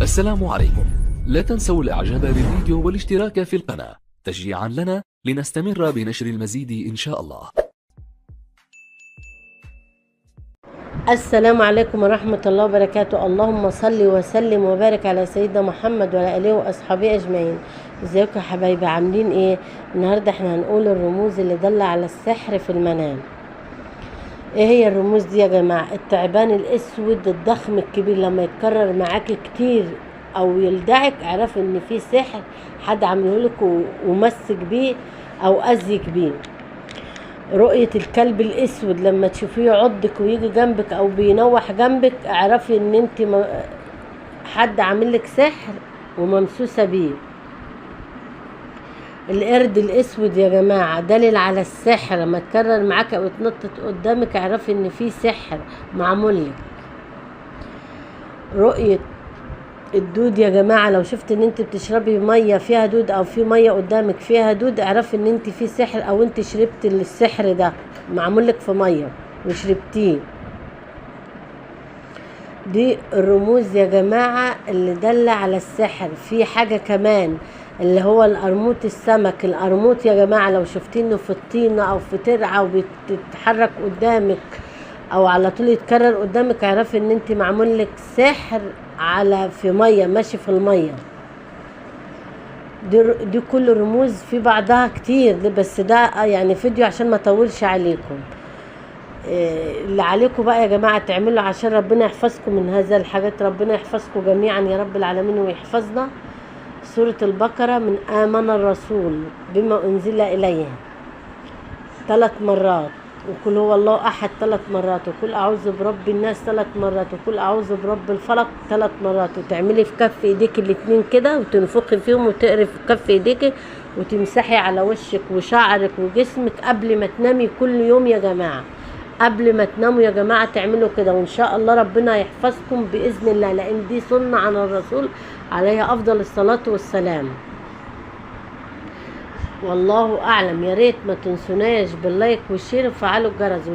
السلام عليكم. لا تنسوا الاعجاب بالفيديو والاشتراك في القناة تشجيعا لنا لنستمر بنشر المزيد ان شاء الله. السلام عليكم ورحمة الله وبركاته. اللهم صل وسلم وبارك على سيدنا محمد وعلى آله وأصحابه أجمعين. ازيكم يا حبايبي، عاملين ايه؟ النهاردة احنا هنقول الرموز اللي دل على السحر في المنام. ايه هي الرموز دي يا جماعة؟ التعبان الاسود الضخم الكبير لما يتكرر معاك كتير او يلدعك اعرف ان في سحر حد عمله لك ومسك بيه او اذيك بيه. رؤية الكلب الاسود لما تشوفيه يعضك ويجي جنبك او بينوح جنبك اعرفي ان انت حد عامل لك سحر وممسوسة بيه. القرد الاسود يا جماعة دليل على السحر، لما تكرر معاك او تنطط قدامك اعرفي ان في سحر معمول لك. رؤية الدود يا جماعة، لو شفت ان انت بتشربي مية فيها دود او في مية قدامك فيها دود اعرفي ان انت في سحر او انت شربت السحر ده معمول لك في مية وشربتيه. دي الرموز يا جماعة اللي دل على السحر. في حاجة كمان اللي هو القرموط السمك. القرموط يا جماعة لو شفتينه في الطينة او في ترعة وبتتحرك قدامك او على طول يتكرر قدامك اعرفي ان انت معمول لك سحر على في ميه ماشي في الميه. دي كل رموز، في بعضها كتير بس ده يعني فيديو عشان ما اطولش عليكم. اللي عليكم بقى يا جماعه تعملوا عشان ربنا يحفظكم من هذا الحاجات، ربنا يحفظكم جميعا يا رب العالمين ويحفظنا. سورة البقرة من آمن الرسول بما أنزل إليه 3 مرات، وقل هو الله أحد 3 مرات، وقل أعوذ برب الناس 3 مرات، وقل أعوذ برب الفلق 3 مرات. وتعملي في كف ايديك الاتنين كده وتنفخي فيهم وتقري في كف ايديك وتمسحي على وشك وشعرك وجسمك قبل ما تنامي كل يوم يا جماعة. قبل ما تناموا يا جماعة تعملوا كده وإن شاء الله ربنا يحفظكم بإذن الله، لأن دي سنة عن الرسول عليه أفضل الصلاة والسلام. والله أعلم. يا ريت ما تنسوناش باللايك والشير وفعلوا الجرس.